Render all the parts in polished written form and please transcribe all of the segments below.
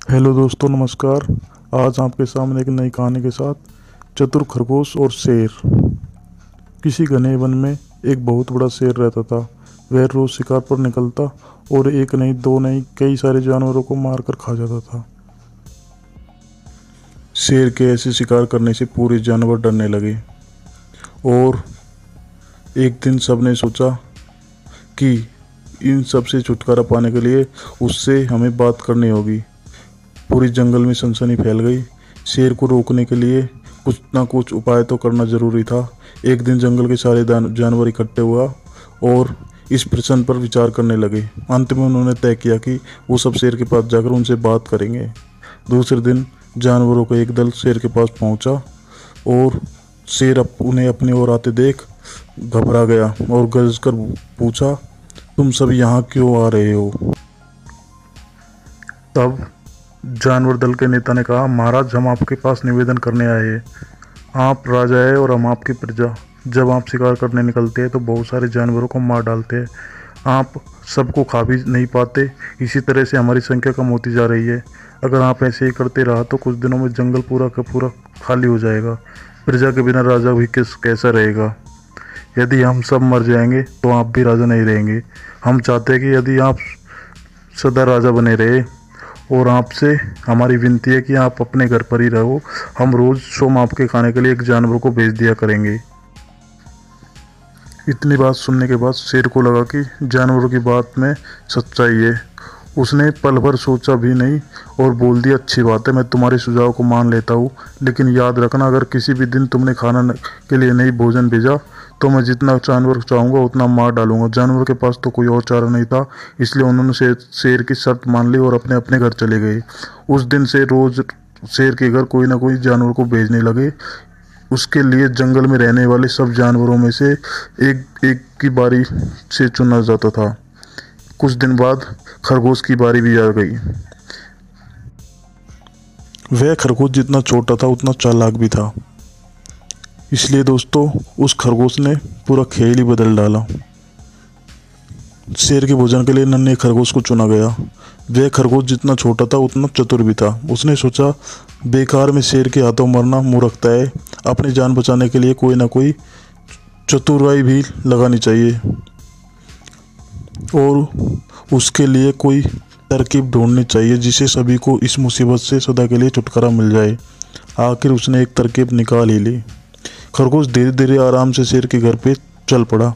Hello दोस्तों, नमस्कार। आज आपके सामने एक नई कहानी के साथ चतुर खरगोश और शेर। किसी घने वन में एक बहुत बड़ा शेर रहता था। वह रोज शिकार पर निकलता और एक नहीं, दो नहीं, कई सारे जानवरों को मारकर खा जाता था। शेर के ऐसे शिकार करने से पूरे जानवर डरने लगे और एक दिन सबने सोचा कि इन सब से छुटकारा पाने के लिए उससे हमें बात करनी होगी। पूरी जंगल में सनसनी फैल गई। शेर को रोकने के लिए कुछ ना कुछ उपाय तो करना जरूरी था। एक दिन जंगल के सारे जानवर इकट्ठे हुआ और इस प्रश्न पर विचार करने लगे। अंत में उन्होंने तय किया कि वो सब शेर के पास जाकर उनसे बात करेंगे। दूसरे दिन जानवरों का एक दल शेर के पास पहुंचा और शेर उन्हें अपनी ओर आते देख घबरा गया और गरज कर पूछा, तुम सब यहाँ क्यों आ रहे हो? तब जानवर दल के नेता ने कहा, महाराज, हम आपके पास निवेदन करने आए हैं। आप राजा है और हम आपकी प्रजा। जब आप शिकार करने निकलते हैं तो बहुत सारे जानवरों को मार डालते हैं। आप सबको खा भी नहीं पाते। इसी तरह से हमारी संख्या कम होती जा रही है। अगर आप ऐसे ही करते रहा तो कुछ दिनों में जंगल पूरा का पूरा खाली हो जाएगा। प्रजा के बिना राजा भी कैसा रहेगा? यदि हम सब मर जाएंगे तो आप भी राजा नहीं रहेंगे। हम चाहते हैं कि यदि आप सदा राजा बने रहे, और आपसे हमारी विनती है कि आप अपने घर पर ही रहो। हम रोज सोम आपके खाने के लिए एक जानवर को भेज दिया करेंगे। इतनी बात सुनने के बाद शेर को लगा कि जानवरों की बात में सच्चाई है। उसने पल भर सोचा भी नहीं और बोल दिया, अच्छी बात है, मैं तुम्हारे सुझाव को मान लेता हूँ, लेकिन याद रखना, अगर किसी भी दिन तुमने खाना के लिए नहीं भोजन भेजा तो मैं जितना जानवर चाहूँगा उतना मार डालूंगा। जानवर के पास तो कोई और चारा नहीं था, इसलिए उन्होंने शेर की शर्त मान ली और अपने अपने घर चले गए। उस दिन से रोज शेर के घर कोई ना कोई जानवर को भेजने लगे। उसके लिए जंगल में रहने वाले सब जानवरों में से एक एक की बारी से चुना जाता था। कुछ दिन बाद खरगोश की बारी भी आ गई। वह खरगोश जितना छोटा था उतना चालाक भी था। इसलिए दोस्तों, उस खरगोश ने पूरा खेल ही बदल डाला। शेर के भोजन के लिए नन्हे खरगोश को चुना गया। वह खरगोश जितना छोटा था उतना चतुर भी था। उसने सोचा, बेकार में शेर के हाथों मरना मूर्खता है। अपनी जान बचाने के लिए कोई ना कोई चतुराई भी लगानी चाहिए और उसके लिए कोई तरकीब ढूंढनी चाहिए जिससे सभी को इस मुसीबत से सदा के लिए छुटकारा मिल जाए। आखिर उसने एक तरकीब निकाल ही ली। खरगोश धीरे धीरे आराम से शेर के घर पे चल पड़ा।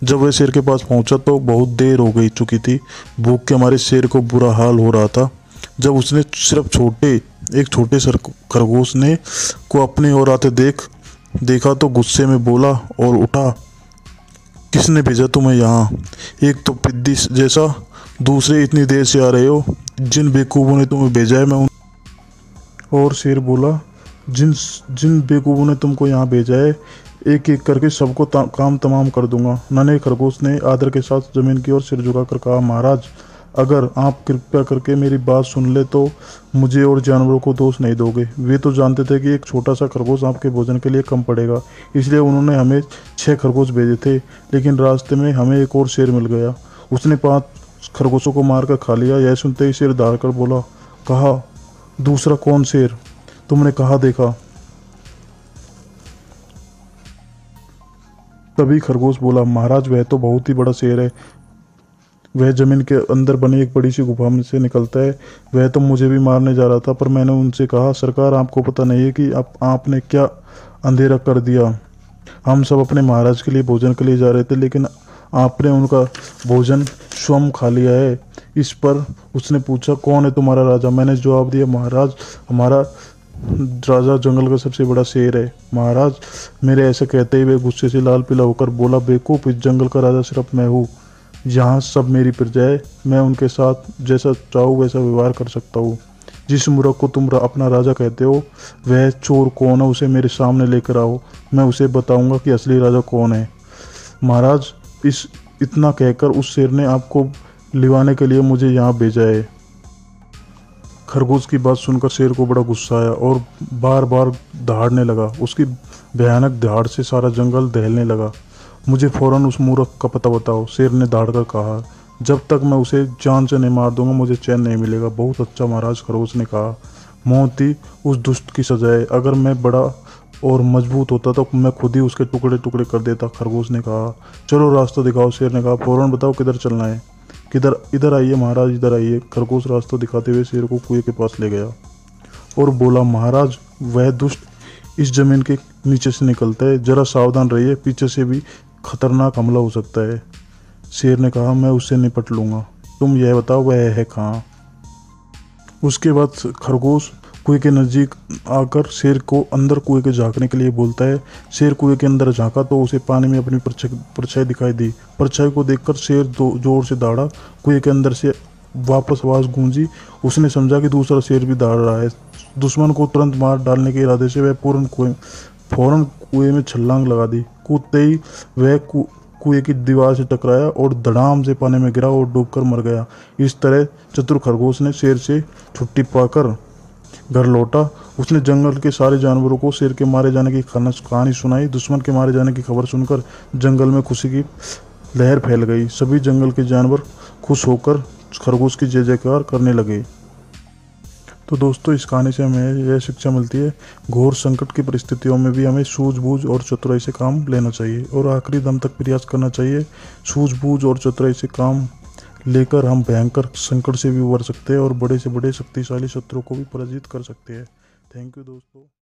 जब वह शेर के पास पहुंचा तो बहुत देर हो गई चुकी थी। भूख के मारे शेर को बुरा हाल हो रहा था। जब उसने सिर्फ एक छोटे खरगोश ने को अपने ओर आते देखा तो गुस्से में बोला और उठा, किसने भेजा तुम्हें यहाँ? एक तो पिद्दी जैसा, दूसरे इतनी देर से आ रहे हो। जिन बेवकूफ़ों ने तुम्हें भेजा है मैं उन और शेर बोला, जिन जिन बेवकूफ़ों ने तुमको यहाँ भेजा है, एक एक करके सबको काम तमाम कर दूंगा। नन्हे खरगोश ने आदर के साथ जमीन की ओर सिर झुकाकर कहा, महाराज, अगर आप कृपया करके मेरी बात सुन ले तो मुझे और जानवरों को दोष नहीं दोगे। वे तो जानते थे कि एक छोटा सा खरगोश आपके भोजन के लिए कम पड़ेगा, इसलिए उन्होंने हमें 6 खरगोश भेजे थे, लेकिन रास्ते में हमें एक और शेर मिल गया। उसने 5 खरगोशों को मारकर खा लिया। यह सुनते ही शेर दहाड़ कर बोला, कहा, दूसरा कौन शेर? तुमने कहाँ देखा? तभी खरगोश बोला, महाराज, वह तो बहुत ही बड़ा शेर है। वह जमीन के अंदर बनी एक बड़ी सी गुफा में से निकलता है। वह तो मुझे भी मारने जा रहा था, पर मैंने उनसे कहा, सरकार, आपको पता नहीं है कि आपने क्या अंधेरा कर दिया। हम सब अपने महाराज के लिए भोजन के लिए जा रहे थे, लेकिन आपने उनका भोजन स्वयं खा लिया है। इस पर उसने पूछा, कौन है तुम्हारा राजा? मैंने जवाब दिया, महाराज, हमारा राजा जंगल का सबसे बड़ा शेर है। महाराज, मेरे ऐसे कहते ही वे गुस्से से लाल पीला होकर बोला, बेवकूफ, इस जंगल का राजा सिर्फ मैं हूँ। यहाँ सब मेरी प्रजा है। मैं उनके साथ जैसा चाहूँ वैसा व्यवहार कर सकता हूँ। जिस मूर्ख को तुम अपना राजा कहते हो, वह चोर कौन है, उसे मेरे सामने लेकर आओ। मैं उसे बताऊंगा कि असली राजा कौन है। महाराज, इतना कहकर उस शेर ने आपको लिवाने के लिए मुझे यहाँ भेजा है। खरगोश की बात सुनकर शेर को बड़ा गुस्सा आया और बार बार दहाड़ने लगा। उसकी भयानक दहाड़ से सारा जंगल दहलने लगा। मुझे फौरन उस मूर्ख का पता बताओ, शेर ने दहाड़ कर कहा। जब तक मैं उसे जान से नहीं मार दूंगा मुझे चैन नहीं मिलेगा। बहुत अच्छा महाराज, खरगोश ने कहा। मौत ही उस दुष्ट की सजा है। अगर मैं बड़ा और मजबूत होता तो मैं खुद ही उसके टुकड़े टुकड़े कर देता, खरगोश ने कहा। चलो रास्ता दिखाओ, शेर ने कहा। फौरन बताओ किधर चलना है। किधर? इधर आइए महाराज, इधर आइए। खरगोश रास्ता दिखाते हुए शेर को कुएं के पास ले गया और बोला, महाराज वह दुष्ट इस जमीन के नीचे से निकलता है, जरा सावधान रहिए, पीछे से भी खतरनाक हमला हो सकता है। शेर ने कहा, मैं उससे निपट लूंगा, तुम यह बताओ वह है कहाँ। उसके बाद खरगोश कुएं के नज़दीक आकर शेर को अंदर कुएं के झांकने के लिए बोलता है। शेर कुएं के अंदर झांका तो उसे पानी में अपनी परछाई दिखाई दी। परछाई को देखकर शेर जोर से दौड़ा। कुएं के अंदर से वापस आवाज़ गूंजी। उसने समझा कि दूसरा शेर भी दौड़ रहा है। दुश्मन को तुरंत मार डालने के इरादे से वह फौरन कुएं में छलांग लगा दी। कूदते ही वह कुएं की दीवार से टकराया और धड़ाम से पानी में गिरा और डूबकर मर गया। इस तरह चतुर खरगोश ने शेर से छुट्टी पाकर घर लौटा। उसने जंगल के सारे जानवरों को शेर के मारे जाने की कहानी सुनाई। दुश्मन के मारे जाने की खबर सुनकर जंगल में खुशी की लहर फैल गई। सभी जंगल के जानवर खुश होकर खरगोश की जय जयकार करने लगे। तो दोस्तों, इस कहानी से हमें यह शिक्षा मिलती है, घोर संकट की परिस्थितियों में भी हमें सूझबूझ और चतुराई से काम लेना चाहिए और आखिरी दम तक प्रयास करना चाहिए। सूझबूझ और चतुराई से काम लेकर हम भयंकर संकट से भी उबर सकते हैं और बड़े से बड़े शक्तिशाली शत्रु को भी पराजित कर सकते हैं। थैंक यू दोस्तों।